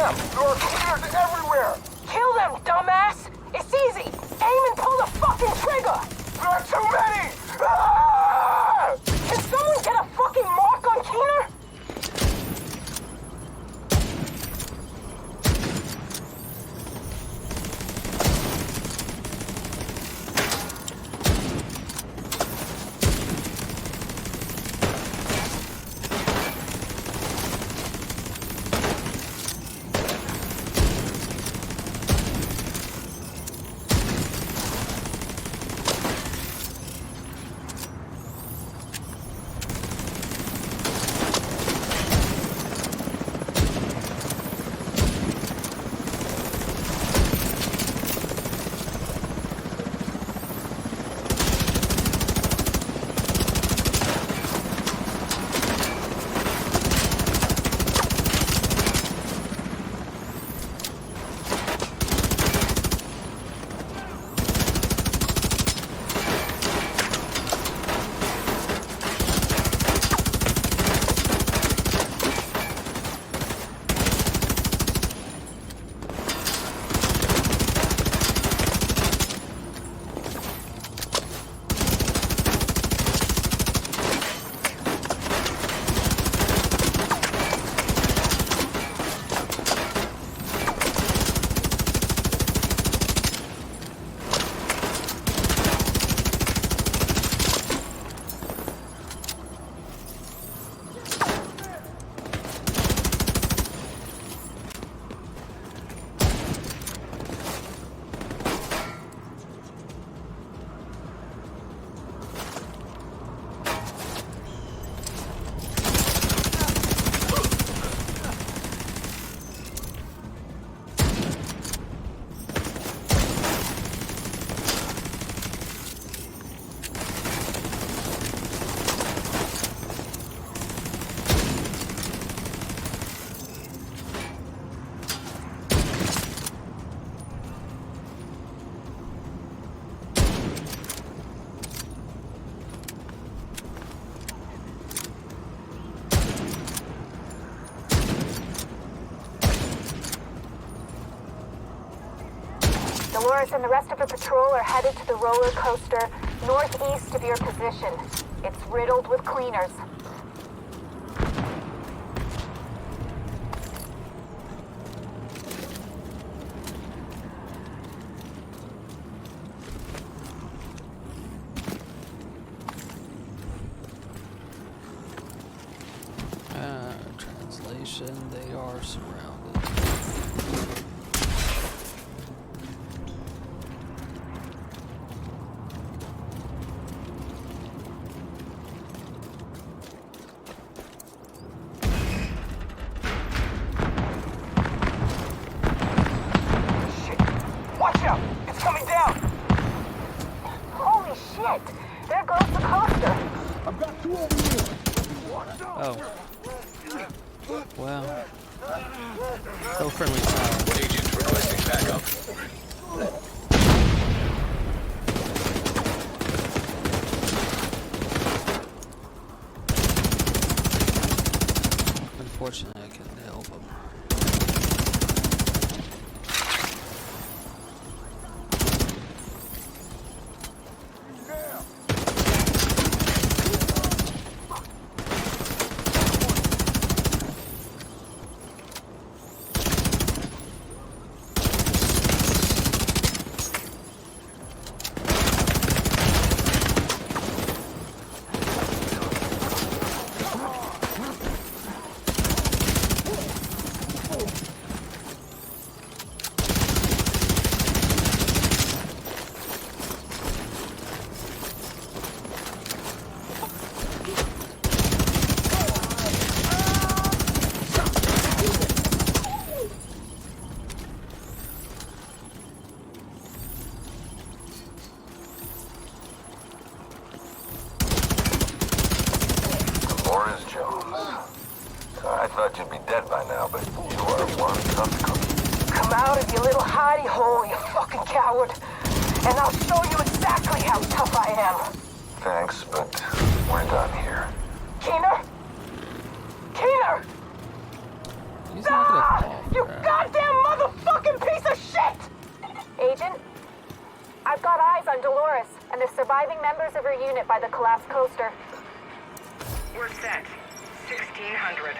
them! There are cleaners everywhere! Kill them, dumbass! It's easy! Aim and pull the fucking trigger! There are too many! Ah! Can someone get a fucking mark on Keener? Dolores and the rest of her patrol are headed to the roller coaster northeast of your position. It's riddled with cleaners. Translation, they are surrounded. Oh. Well. So friendly fire. Agent requesting backup. Unfortunately, I couldn't help him. I thought you'd be dead by now, but you are one tough cookie. Come out of your little hidey hole, you fucking coward. And I'll show you exactly how tough I am. Thanks, but we're done here. Keener? Keener! He's not gonna fall for You that. got and the surviving members of her unit by the collapsed coaster. We're set. 1600.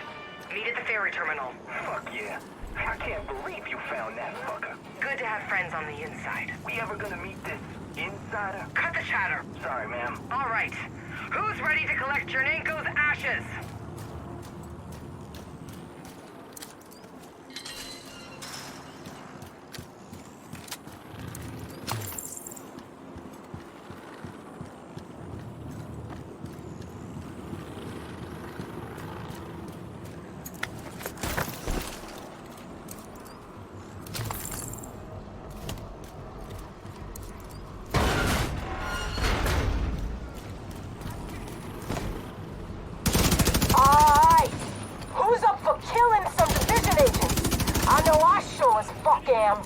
Meet at the ferry terminal. Fuck yeah. I can't believe you found that fucker. Good to have friends on the inside. We ever gonna meet this insider? Cut the chatter. Sorry, ma'am. All right. Who's ready to collect Chernenko's ashes? Alright! Who's up for killing some division agents? I know I sure as fuck am.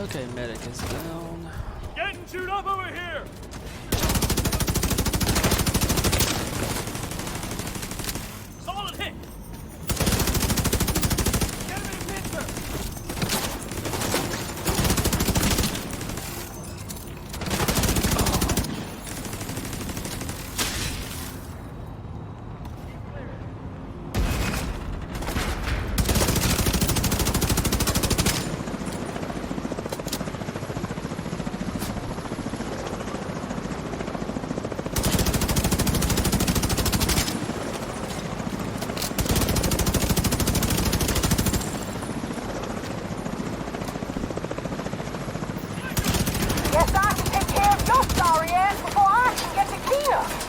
Okay, medic is down. Getting chewed up over here! Solid hit! Get me a picture! Guess I should take care of your sorry ass before I can get to Tina.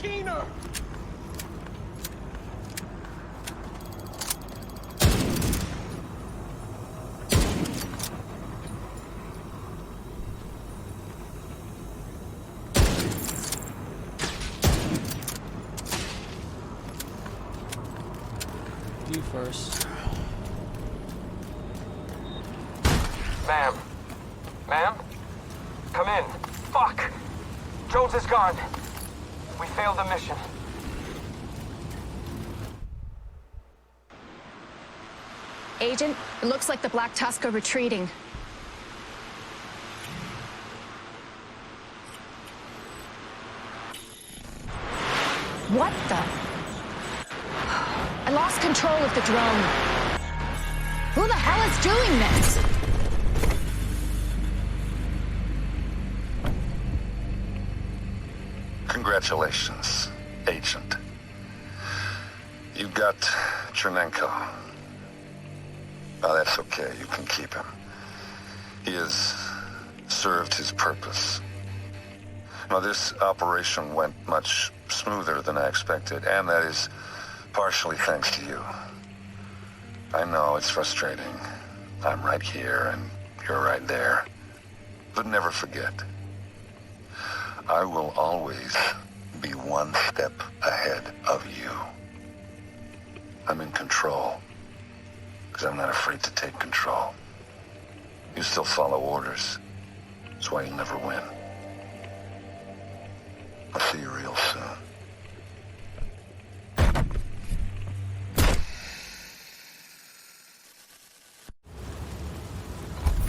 Keener! You first. Ma'am. Ma'am? Come in. Fuck! Jones is gone. We failed the mission. Agent, it looks like the Black Tusk are retreating. What the? I lost control of the drone. Who the hell is doing this? Congratulations, Agent. You got Chernenko. Oh, that's okay. You can keep him. He has served his purpose. Now, this operation went much smoother than I expected, and that is partially thanks to you. I know it's frustrating. I'm right here, and you're right there. But never forget, I will always be one step ahead of you. I'm in control, because I'm not afraid to take control. You still follow orders. That's why you'll never win. I'll see you real soon.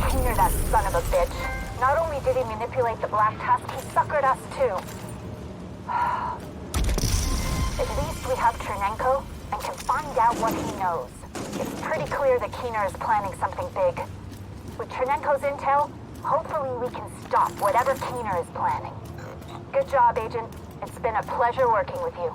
Keener, that son of a bitch. Not only did he manipulate the Black Tusk, he suckered us too. At least we have Chernenko and can find out what he knows. It's pretty clear that Keener is planning something big. With Chernenko's intel, hopefully we can stop whatever Keener is planning. Good job, Agent. It's been a pleasure working with you.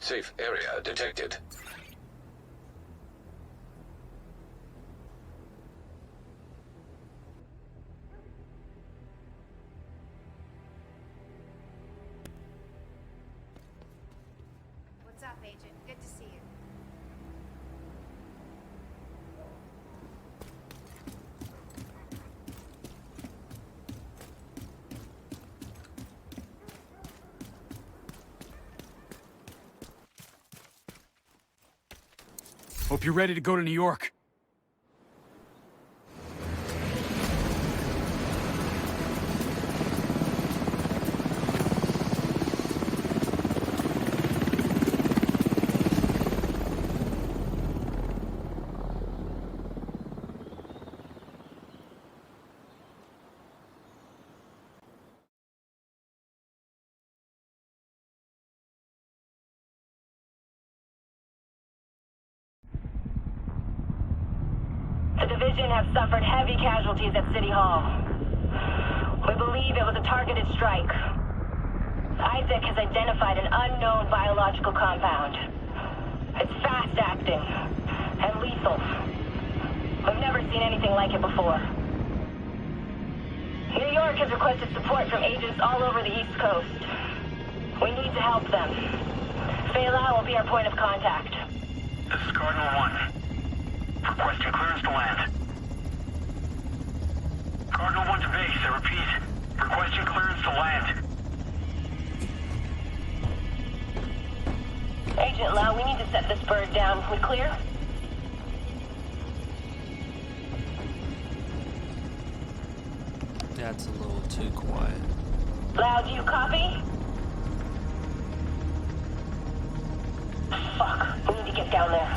Safe area detected. What's up, Agent? Good to see you. Hope you're ready to go to New York. The division has suffered heavy casualties at City Hall. We believe it was a targeted strike. Isaac has identified an unknown biological compound. It's fast-acting and lethal. We've never seen anything like it before. York has requested support from agents all over the East Coast. We need to help them. Faye Lau will be our point of contact. This is Cardinal 1. Requesting clearance to land. Cardinal 1 to base, I repeat. Requesting clearance to land. Agent Lau, we need to set this bird down. We clear? That's a little too quiet. Lau, do you copy? Fuck, we need to get down there.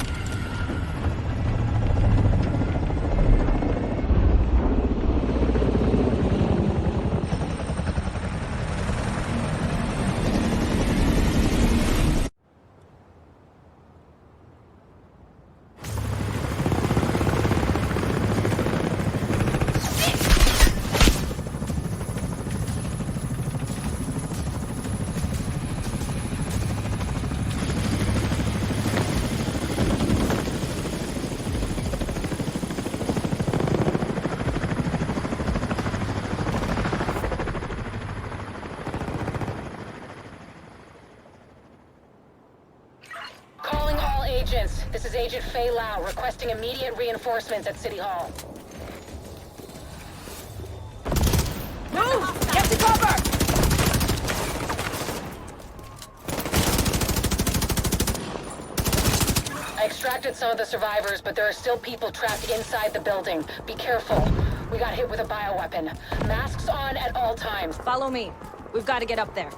This is Agent Faye Lau, requesting immediate reinforcements at City Hall. Move! Get to cover! I extracted some of the survivors, but there are still people trapped inside the building. Be careful. We got hit with a bioweapon. Masks on at all times. Follow me. We've got to get up there.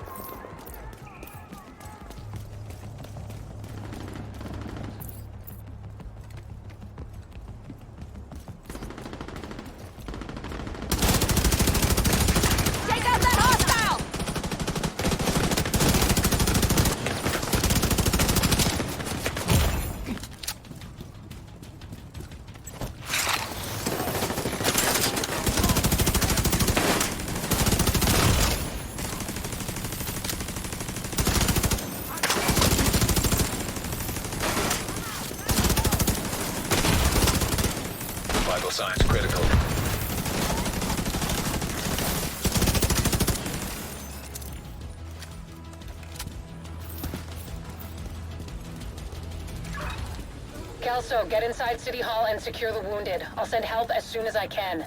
Vital signs critical. Kelso, get inside City Hall and secure the wounded. I'll send help as soon as I can.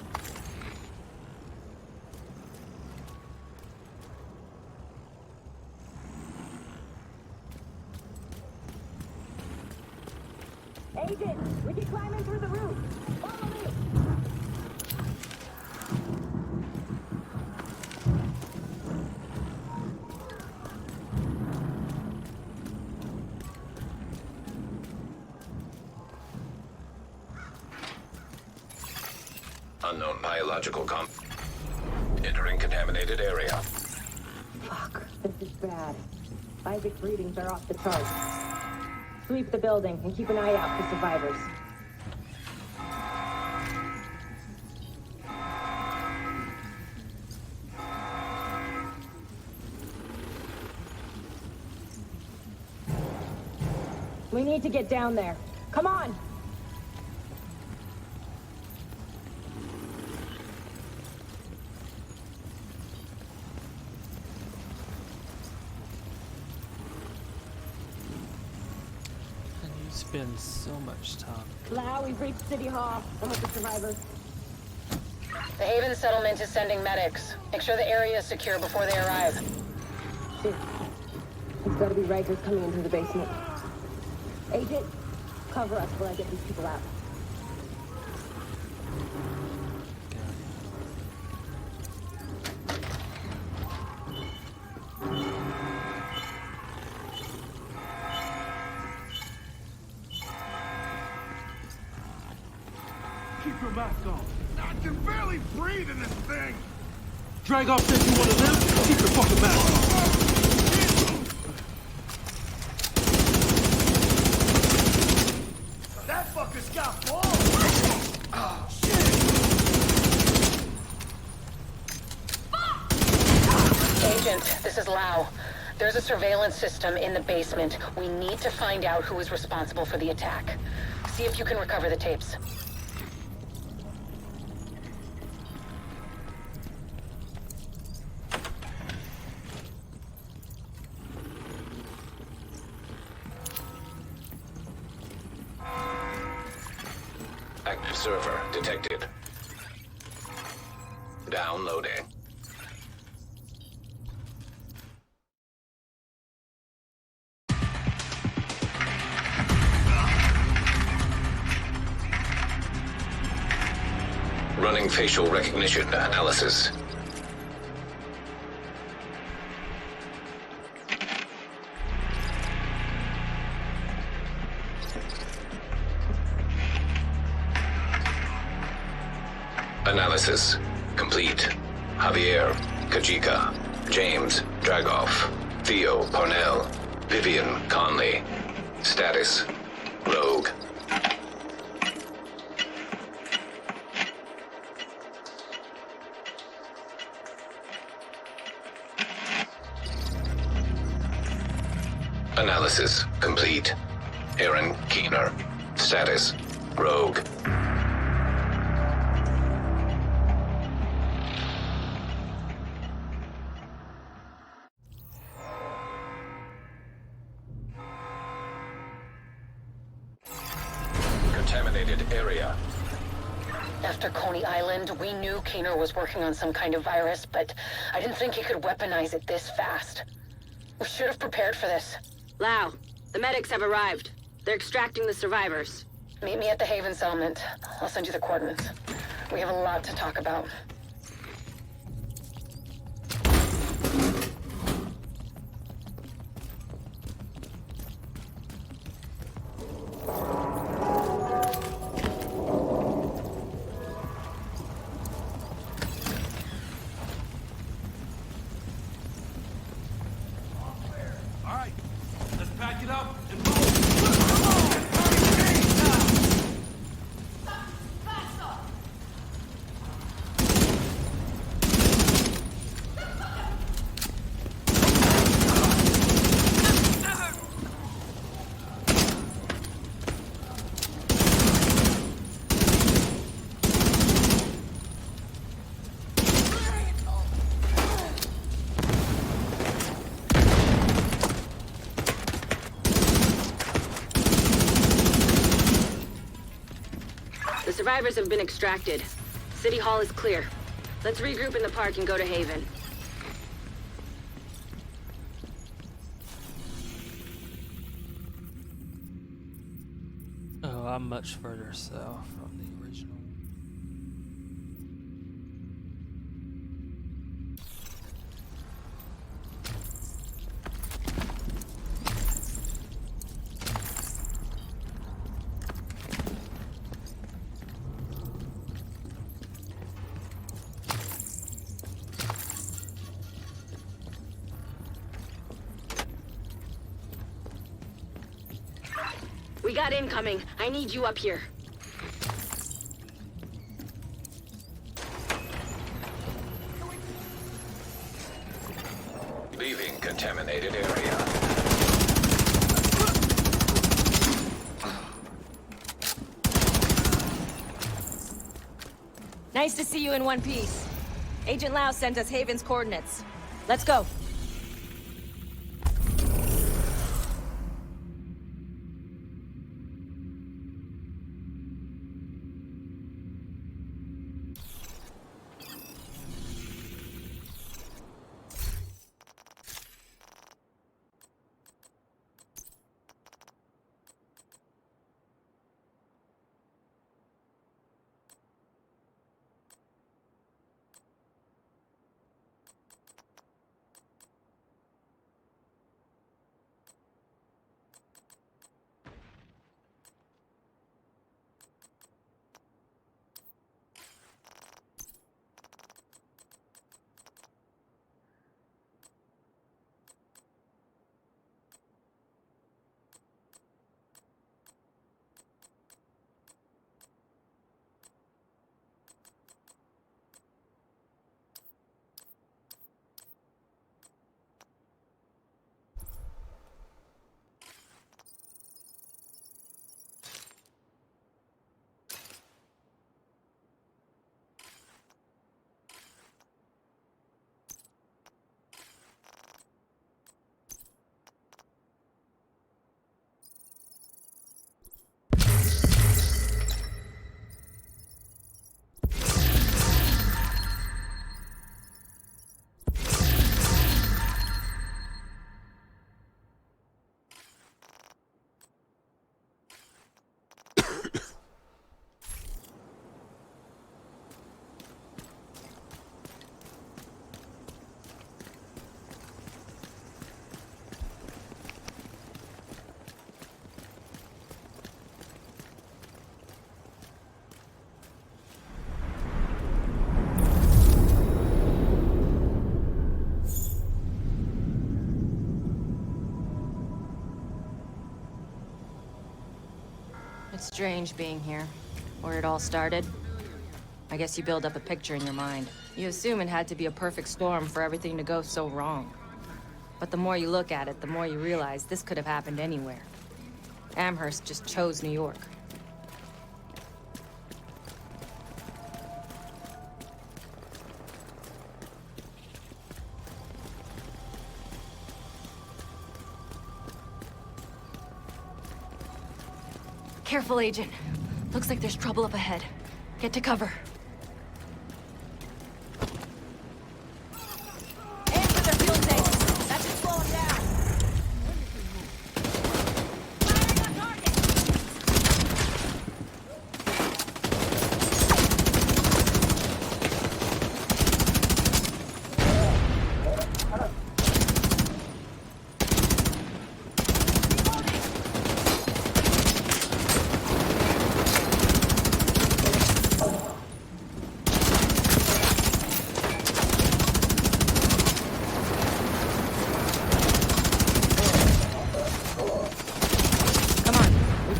Agent, we can climb in through the roof. Follow me. Unknown biological entering contaminated area. Fuck, this is bad. Isaac's readings are off the charts. Sweep the building and keep an eye out for survivors. We need to get down there. Come on! Spend so much time. Lau, we've reached City Hall. I'm with the survivors. The Haven settlement is sending medics. Make sure the area is secure before they arrive. Shit. There's gotta be Rikers coming into the basement. Agent, cover us while I get these people out. Keep your mask on. I can barely breathe in this thing. Drag off said you want to live? Keep your fucking mask on. That fucker's got balls. Oh, shit. Agent, this is Lau. There's a surveillance system in the basement. We need to find out who is responsible for the attack. See if you can recover the tapes. Active server detected. Downloading. Running facial recognition analysis. Analysis complete. Javier, Kajika, James, Dragoff, Theo, Parnell, Vivian, Conley. Status, Rogue. Analysis complete. Aaron Keener. Status, Rogue. Contaminated area. After Coney Island, we knew Keener was working on some kind of virus, but I didn't think he could weaponize it this fast. We should have prepared for this. Lau, the medics have arrived. They're extracting the survivors. Meet me at the Haven settlement. I'll send you the coordinates. We have a lot to talk about. All right, let's pack it up and move. The survivors have been extracted. City Hall is clear. Let's regroup in the park and go to Haven. Oh, I'm much further south from the original. We got incoming. I need you up here. Leaving contaminated area. Nice to see you in one piece. Agent Lau sent us Haven's coordinates. Let's go. It's strange being here. Where it all started. I guess you build up a picture in your mind. You assume it had to be a perfect storm for everything to go so wrong. But the more you look at it, the more you realize this could have happened anywhere. Amherst just chose New York. Careful, Agent. Looks like there's trouble up ahead. Get to cover. Aim for their fuel tanks. That should slow them down. Firing on target.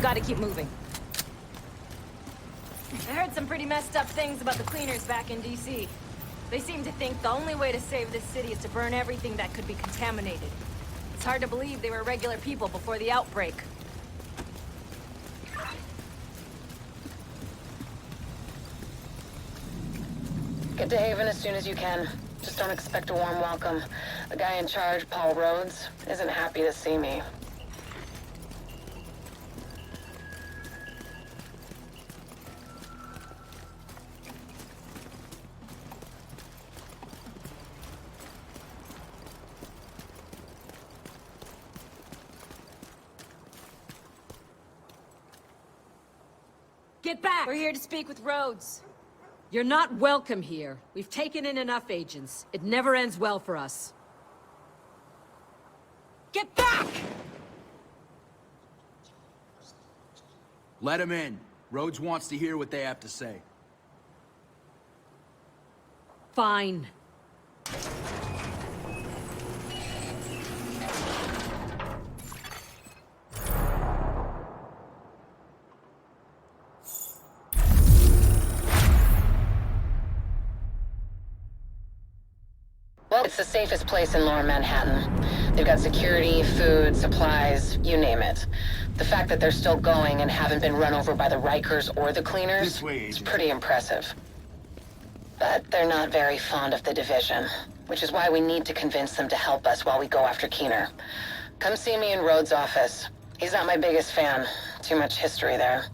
Gotta keep moving. I heard some pretty messed up things about the cleaners back in DC. They seem to think the only way to save this city is to burn everything that could be contaminated. It's hard to believe they were regular people before the outbreak. Get to Haven as soon as you can. Just don't expect a warm welcome. The guy in charge, Paul Rhodes, isn't happy to see me. Get back! We're here to speak with Rhodes. You're not welcome here. We've taken in enough agents. It never ends well for us. Get back! Let him in. Rhodes wants to hear what they have to say. Fine. Well, it's the safest place in lower Manhattan. They've got security, food, supplies, you name it. The fact that they're still going and haven't been run over by the Rikers or the cleaners is pretty impressive. But they're not very fond of the division, which is why we need to convince them to help us while we go after Keener. Come see me in Rhodes' office. He's not my biggest fan. Too much history there.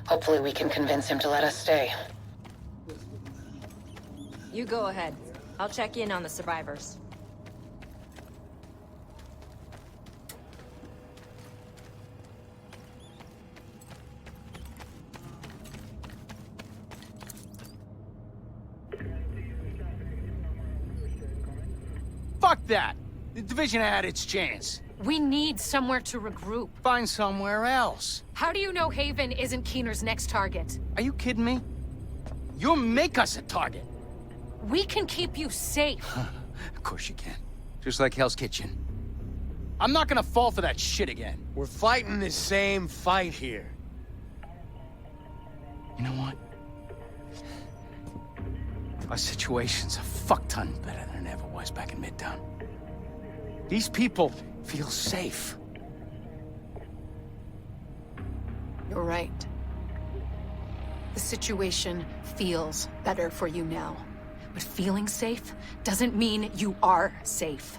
Hopefully we can convince him to let us stay. You go ahead. I'll check in on the survivors. Fuck that! The division had its chance. We need somewhere to regroup. Find somewhere else. How do you know Haven isn't Keener's next target? Are you kidding me? You'll make us a target. We can keep you safe. Of course you can. Just like Hell's Kitchen. I'm not gonna fall for that shit again. We're fighting the same fight here. You know what? Our situation's a fuck-ton better than it ever was back in Midtown. These people feel safe. You're right. The situation feels better for you now. But feeling safe doesn't mean you are safe.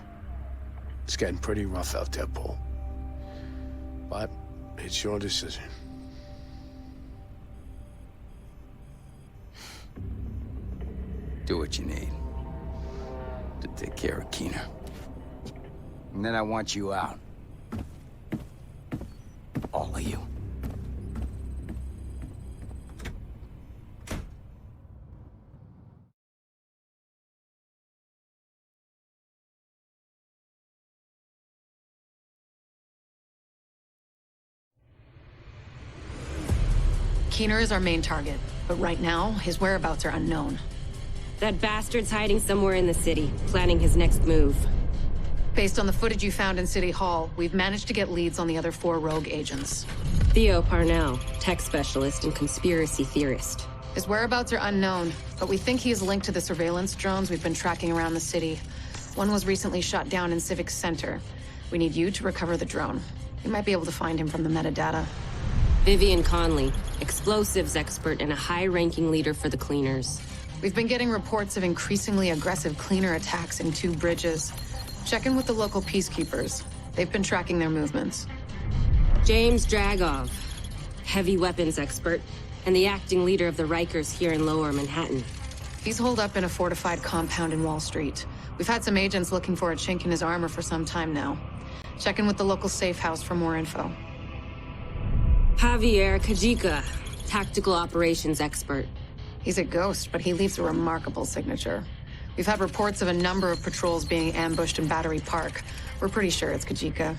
It's getting pretty rough out there, Paul. But it's your decision. Do what you need to take care of Keener. And then I want you out. All of you. Keener is our main target, but right now, his whereabouts are unknown. That bastard's hiding somewhere in the city, planning his next move. Based on the footage you found in City Hall, we've managed to get leads on the other 4 rogue agents. Theo Parnell, tech specialist and conspiracy theorist. His whereabouts are unknown, but we think he is linked to the surveillance drones we've been tracking around the city. One was recently shot down in Civic Center. We need you to recover the drone. You might be able to find him from the metadata. Vivian Conley, explosives expert and a high-ranking leader for the Cleaners. We've been getting reports of increasingly aggressive Cleaner attacks in 2 bridges. Check in with the local peacekeepers. They've been tracking their movements. James Dragov, heavy weapons expert, and the acting leader of the Rikers here in Lower Manhattan. He's holed up in a fortified compound in Wall Street. We've had some agents looking for a chink in his armor for some time now. Check in with the local safe house for more info. Javier Kajika, tactical operations expert. He's a ghost, but he leaves a remarkable signature. We've had reports of a number of patrols being ambushed in Battery Park. We're pretty sure it's Kajika.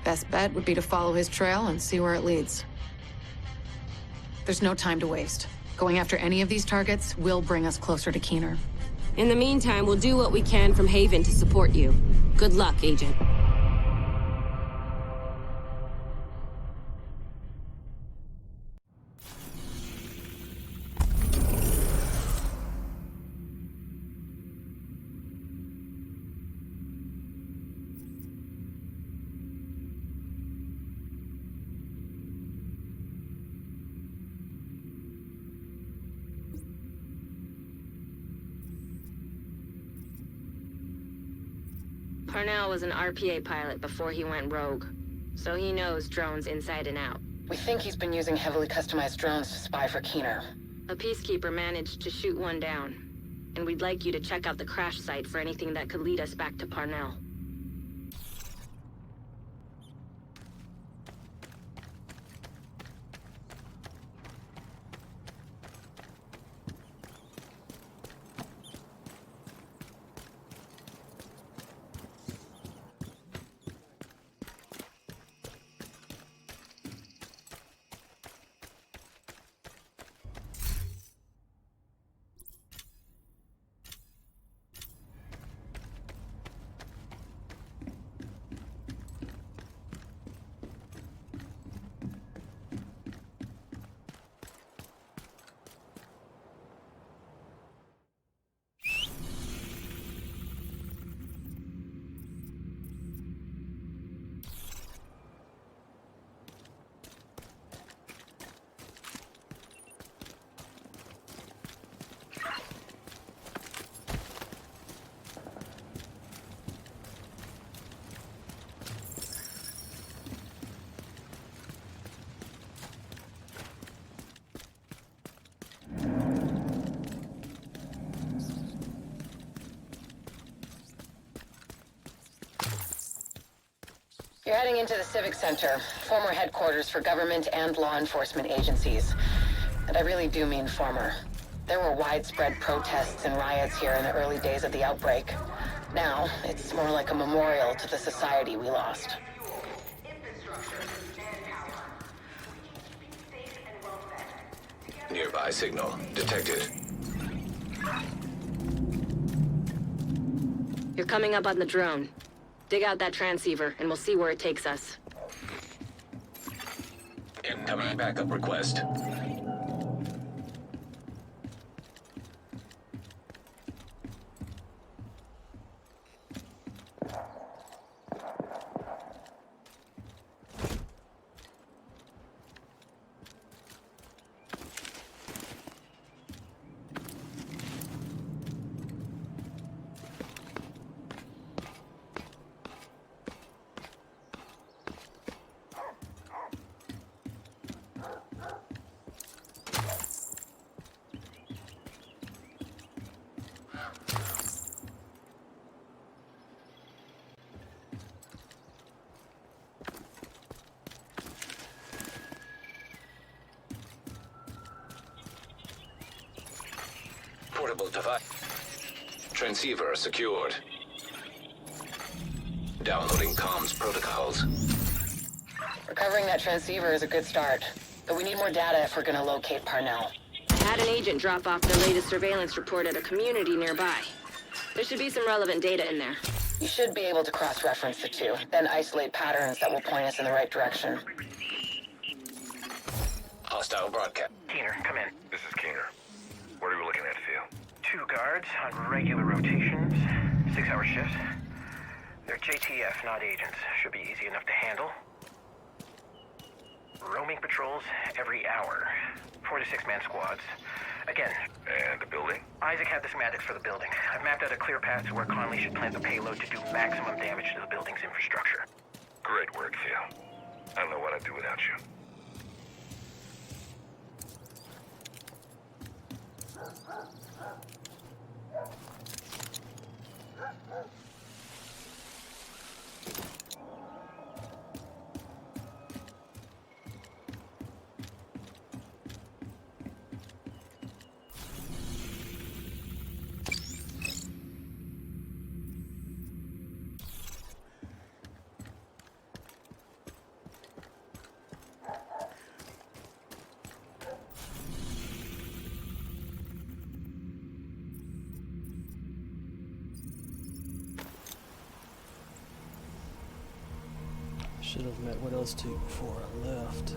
Best bet would be to follow his trail and see where it leads. There's no time to waste. Going after any of these targets will bring us closer to Keener. In the meantime, we'll do what we can from Haven to support you. Good luck, Agent. Parnell was an RPA pilot before he went rogue, so he knows drones inside and out. We think he's been using heavily customized drones to spy for Keener. A peacekeeper managed to shoot one down, and we'd like you to check out the crash site for anything that could lead us back to Parnell. You're heading into the Civic Center, former headquarters for government and law enforcement agencies. And I really do mean former. There were widespread protests and riots here in the early days of the outbreak. Now, it's more like a memorial to the society we lost. Nearby signal detected. You're coming up on the drone. Dig out that transceiver, and we'll see where it takes us. Incoming backup request. Portable device. Transceiver secured. Downloading comms protocols. Recovering that transceiver is a good start, but we need more data if we're gonna locate Parnell. Had an agent drop off the latest surveillance report at a community nearby. There should be some relevant data in there. You should be able to cross-reference the two, then isolate patterns that will point us in the right direction. Hostile broadcast. Keener, come in. This is Keener. What are we looking at, Theo? 2 guards on regular rotations, 6-hour shifts. They're JTF, not agents. Should be easy enough to handle. Roaming patrols every hour. 4 to 6 man squads. Again. And the building? Isaac had the schematics for the building. I've mapped out a clear path to where Conley should plant the payload to do maximum damage to the building's infrastructure. Great work, Theo. I don't know what I'd do without you. Should have met with those two before I left.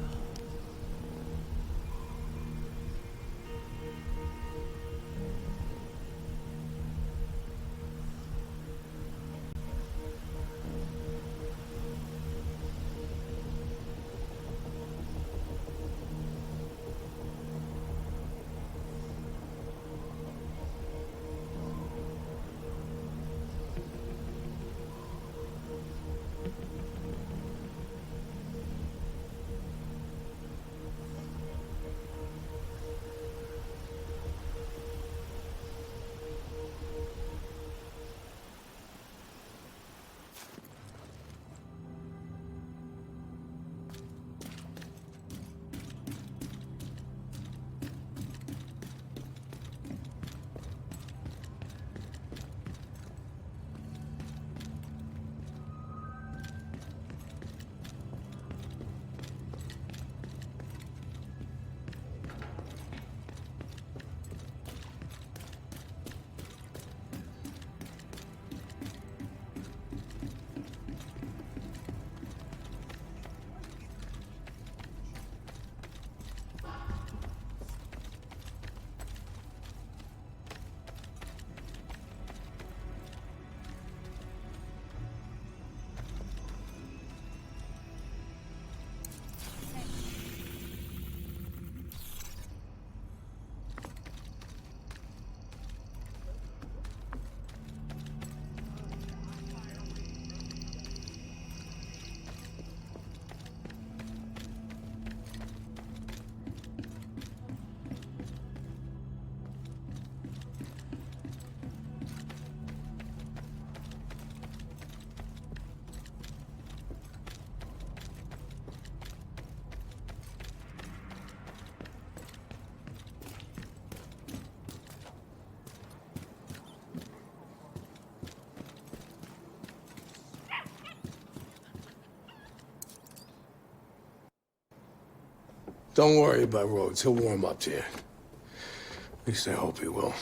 Don't worry about Rhodes. He'll warm up to you. At least I hope he will.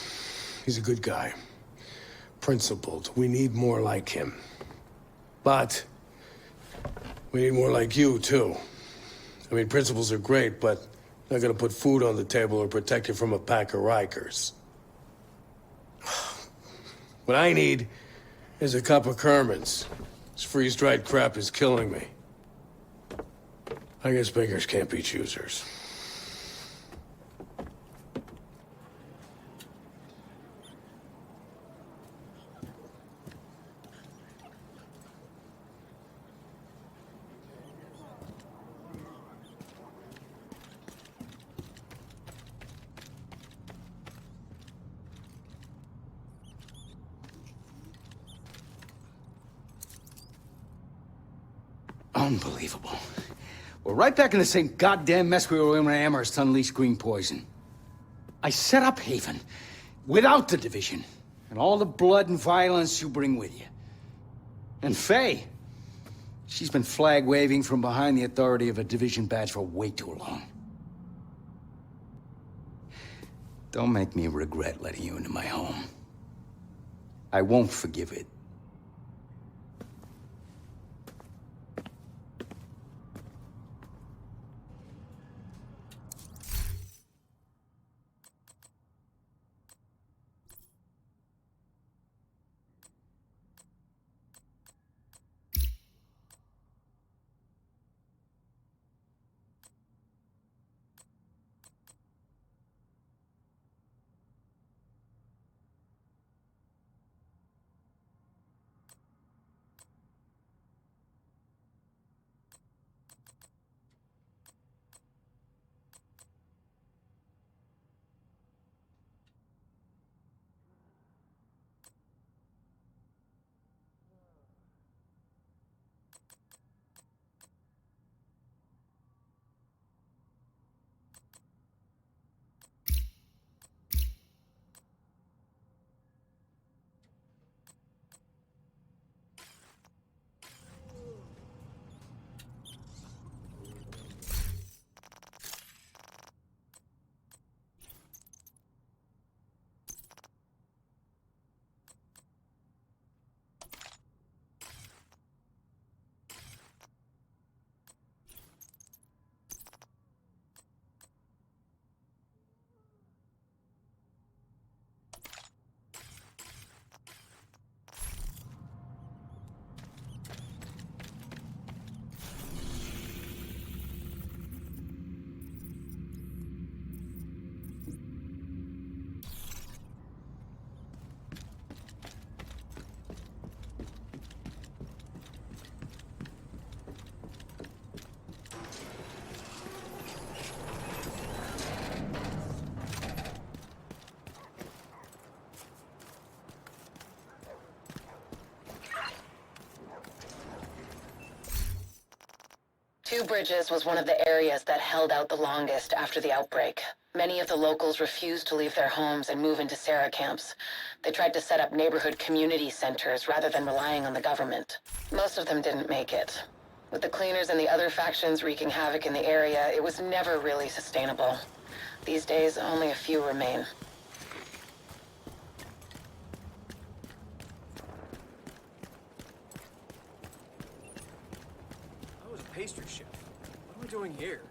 He's a good guy. Principled. We need more like him. But we need more like you, too. I mean, principles are great, but not gonna put food on the table or protect you from a pack of Rikers. What I need is a cup of Kerman's. This freeze-dried crap is killing me. I guess beggars can't be choosers. Unbelievable. We're right back in the same goddamn mess we were in when Amherst unleashed green poison. I set up Haven without the division and all the blood and violence you bring with you. And Faye, she's been flag waving from behind the authority of a division badge for way too long. Don't make me regret letting you into my home. I won't forgive it. Two Bridges was one of the areas that held out the longest after the outbreak. Many of the locals refused to leave their homes and move into Sarah camps. They tried to set up neighborhood community centers rather than relying on the government. Most of them didn't make it. With the cleaners and the other factions wreaking havoc in the area, it was never really sustainable. These days, only a few remain. I was a pastry chef. What am I doing here?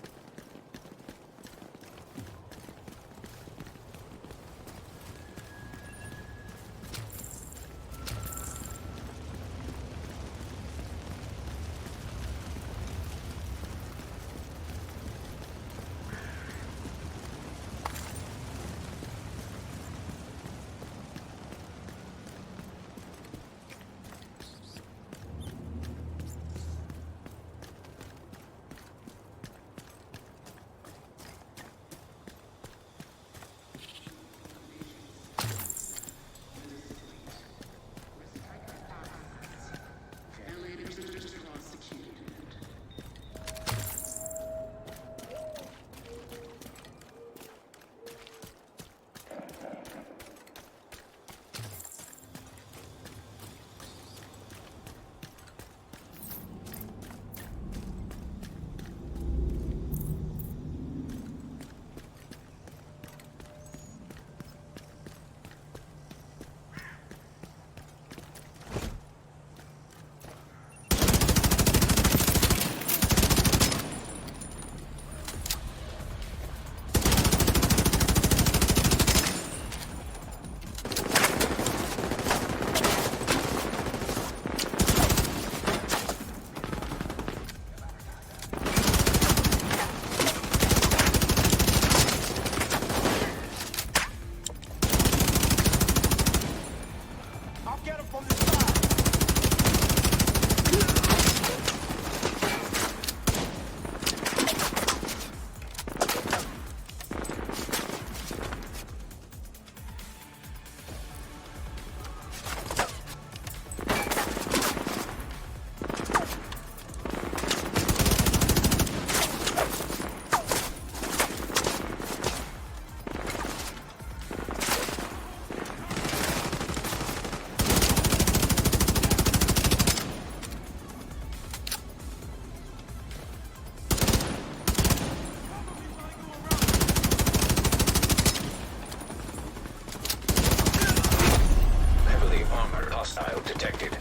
Hostile detected.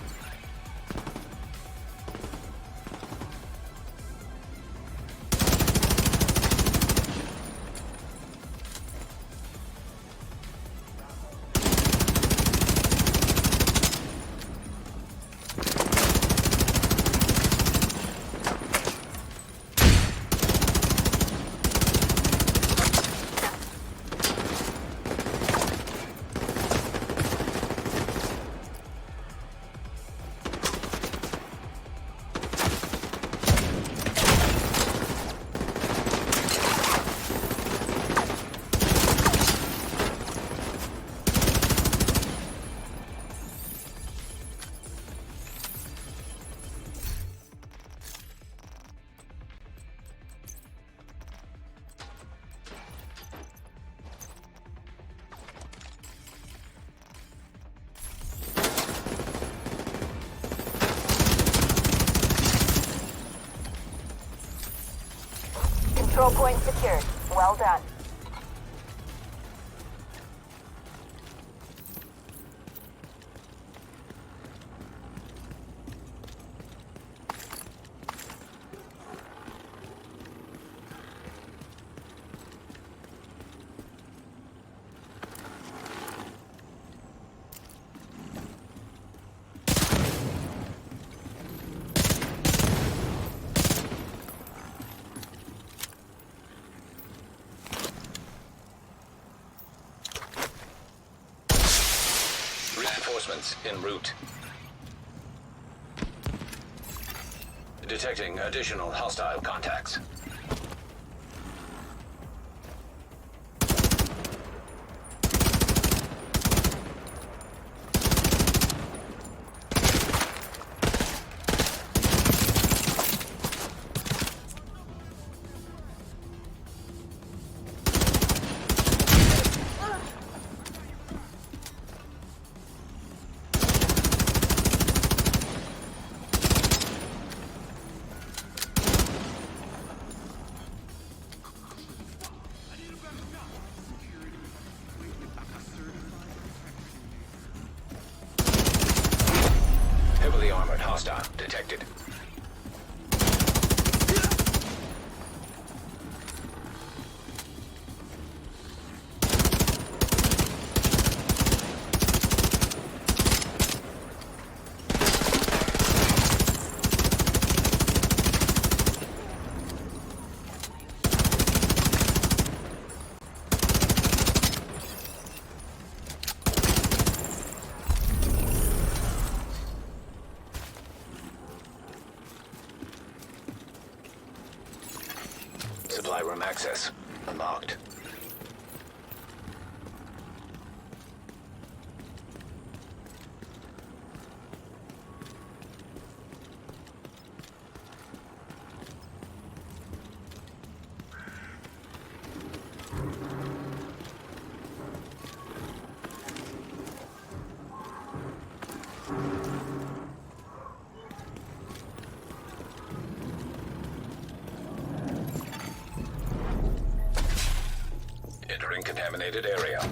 Control point secured. Well done. Reinforcements en route. Detecting additional hostile contacts. access unlocked. Entering contaminated area.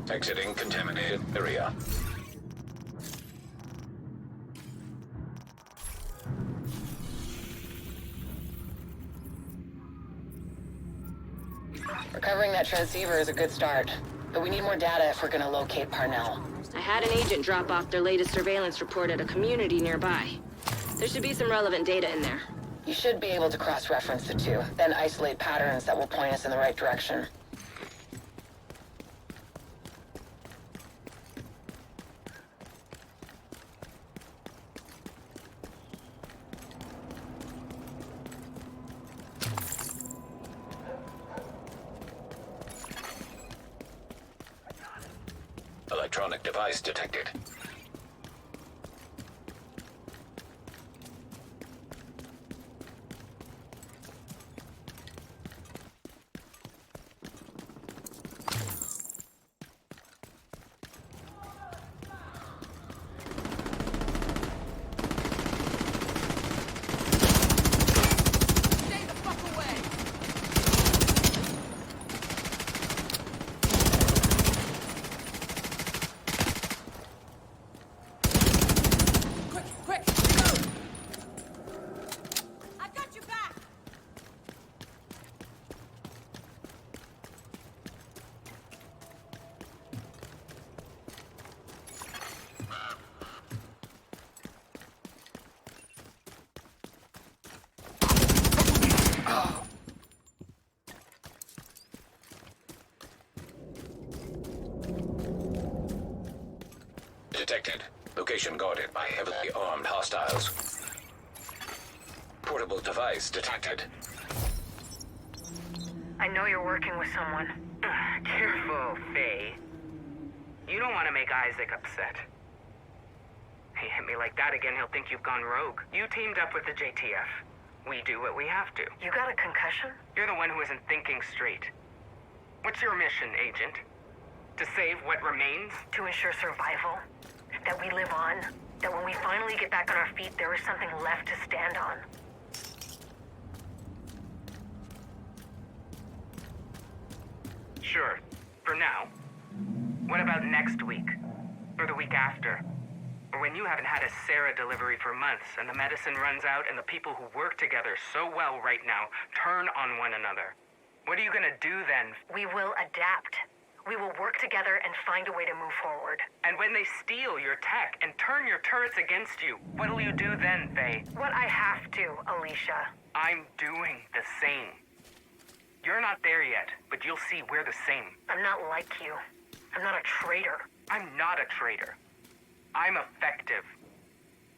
Exiting contaminated area. Recovering that transceiver is a good start, but we need more data if we're gonna locate Parnell. I had an agent drop off their latest surveillance report at a community nearby. There should be some relevant data in there. You should be able to cross-reference the two, then isolate patterns that will point us in the right direction. Electronic device detected. Detected. Location guarded by heavily armed hostiles. Portable device detected. I know you're working with someone. Careful, Faye. You don't want to make Isaac upset. He hit me like that again, he'll think you've gone rogue. You teamed up with the JTF. We do what we have to. You got a concussion? You're the one who isn't thinking straight. What's your mission, Agent? To save what remains? To ensure survival. That we live on. That when we finally get back on our feet, there is something left to stand on. Sure. For now. What about next week? Or the week after? Or when you haven't had a Sarah delivery for months, and the medicine runs out, and the people who work together so well right now turn on one another? What are you gonna do then? We will adapt. We will work together and find a way to move forward. And when they steal your tech and turn your turrets against you, what'll you do then, Faye? What I have to, Alicia. I'm doing the same. You're not there yet, but you'll see we're the same. I'm not like you. I'm not a traitor. I'm not a traitor. I'm effective.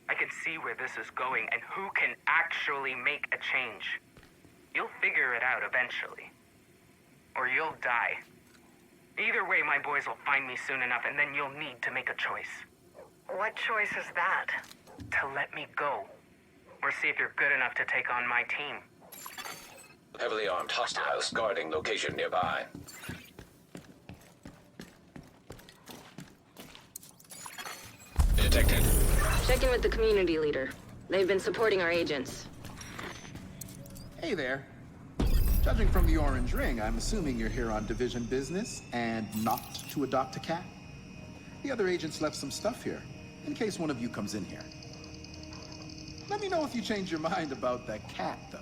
I can see where this is going and who can actually make a change. You'll figure it out eventually. Or you'll die. Either way, my boys will find me soon enough, and then you'll need to make a choice. What choice is that? To let me go. Or see if you're good enough to take on my team. Heavily armed hostiles guarding location nearby. Detected. Check in with the community leader. They've been supporting our agents. Hey there. Judging from the orange ring, I'm assuming you're here on division business and not to adopt a cat? The other agents left some stuff here, in case one of you comes in here. Let me know if you change your mind about that cat, though.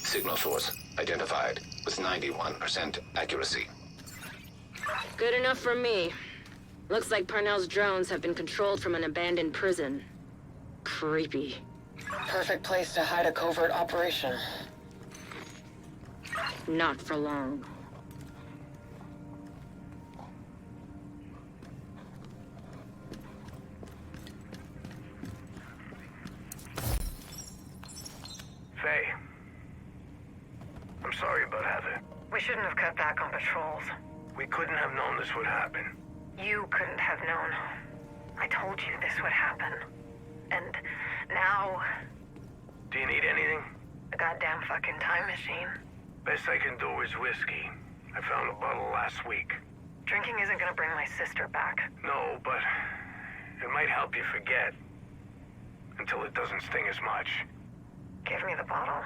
Signal source identified with 91% accuracy. Good enough for me. Looks like Parnell's drones have been controlled from an abandoned prison. Creepy. Perfect place to hide a covert operation. Not for long. Faye. I'm sorry about Heather. We shouldn't have cut back on patrols. We couldn't have known this would happen. You couldn't have known. I told you this would happen. And now... Do you need anything? A goddamn fucking time machine. Best I can do is whiskey. I found a bottle last week. Drinking isn't gonna bring my sister back. No, but it might help you forget. Until it doesn't sting as much. Give me the bottle.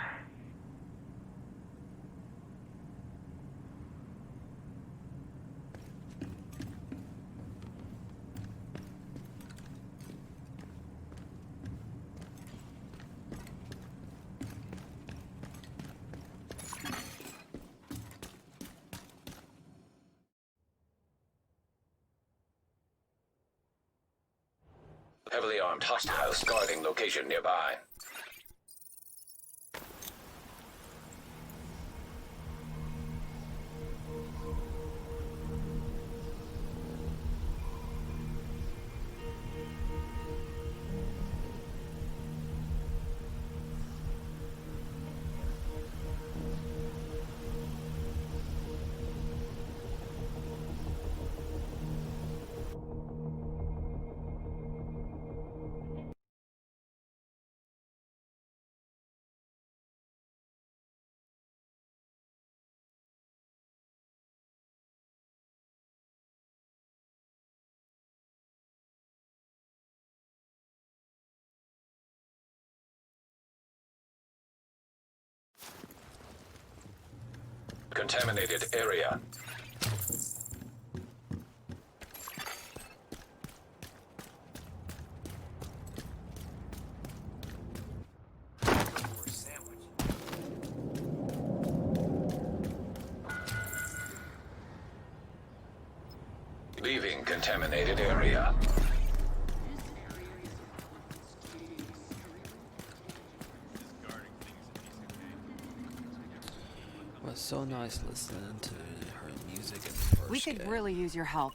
Heavily armed hostiles guarding location nearby. Contaminated area. Leaving contaminated area. It was so nice listening to her music in the first We could game. really use your help.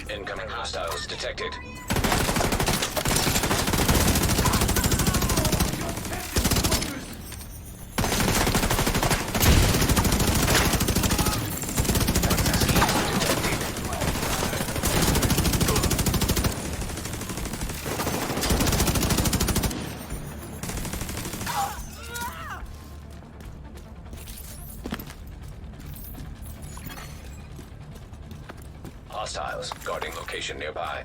Incoming hostiles detected. Hostiles guarding location nearby.